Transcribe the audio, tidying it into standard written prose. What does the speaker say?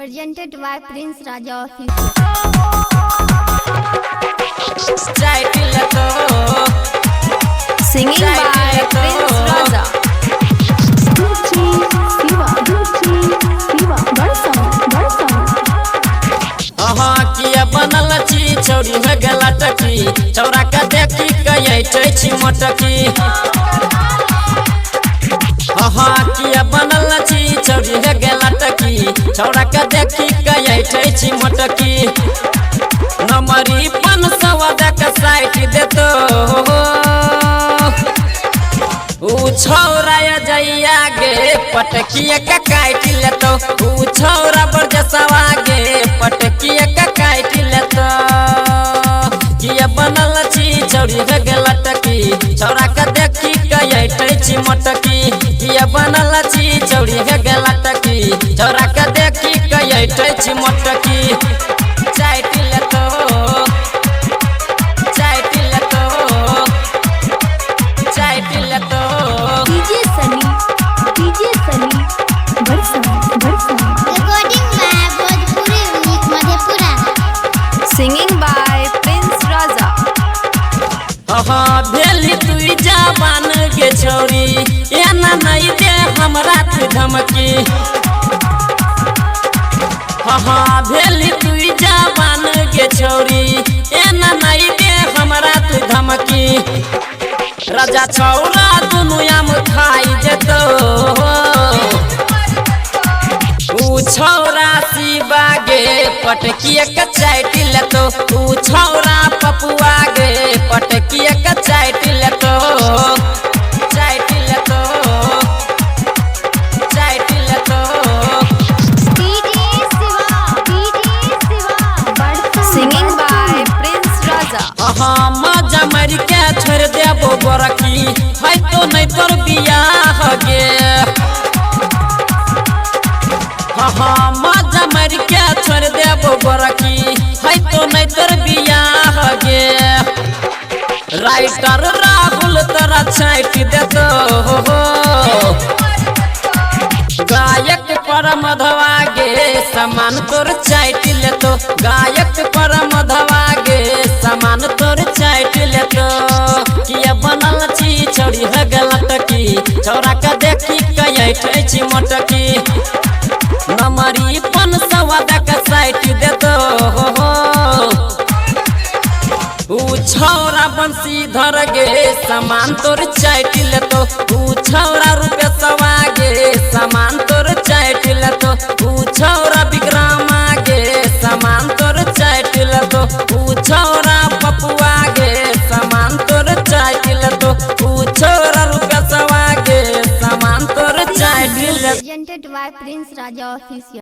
Presented by Prince Raja Official. Singing by Prince Raja. किया बनल छी चौरी हो गला टकी चौरा का देखी कहे छी मोटकी किया बनल छी चौरी हो गला टकी चौरा का देखी कहे छी मोटकी नमरी 500 देख साइट देतो ऊ छौरा जइया गे पटकिया का काट लेतो ऊ छौरा बरजसवा गे पटकिया का काट लेतो किया बनल छी चौरी हो गला टकी छौरा का देखी कहे छी मोटकी किया बनल छी चौरी हो गला टकी छौरा का देखी कहे छी मोटकी चाट लेतो चाट लेतो चाट लेतो DJ Sunny, Recording by Bhojpuri Unique Madhepura. Singing by Prince Raja. भेली तू जवान के छोरी एना नहीं दे हमरा तू धमकी भेली तू जवान के छोरी एना नहीं दे हमरा तू धमकी राजा छौरा दुनिया में खाई जेतो ऊ छौरा शिवा गे पटकिया का चाट लेतो ऊ छौरा पपुआ गे पटकिया का चाट लेतो चाट लेतो चाट लेतो Singing by Prince Raja. मजा मर के छोड़ देबो बरकी है तो नहीं तोर बियाह गे मजा मर के छोड़ देबो बरकी है तो नहीं तोर बियाह गे राइटर राहुल तोरा छाट देतो गायक पर मधवा गे सामान तोर चाट लेतो गायक पर मधवा गे सामान तोर चाट लेतो किया बनल छी चौरी हो गला टकी चौरा का देखी कहे छी मोटकी नमरी 500 देख साइट देतो ऊ छौरा बंसी धर गे सामान तोर चाट लेतो ऊ छौरा रुपया गे सामान तोर चाट लेतो ऊ छौरा विक्रमा गे सामान तोर चाट लेतो ऊ छौरा पपुआ गे सामान तोर चाट लेतो ऊ छौरा रुपया गे सामान तोर चाट लेतो Presented by Prince Raja Official.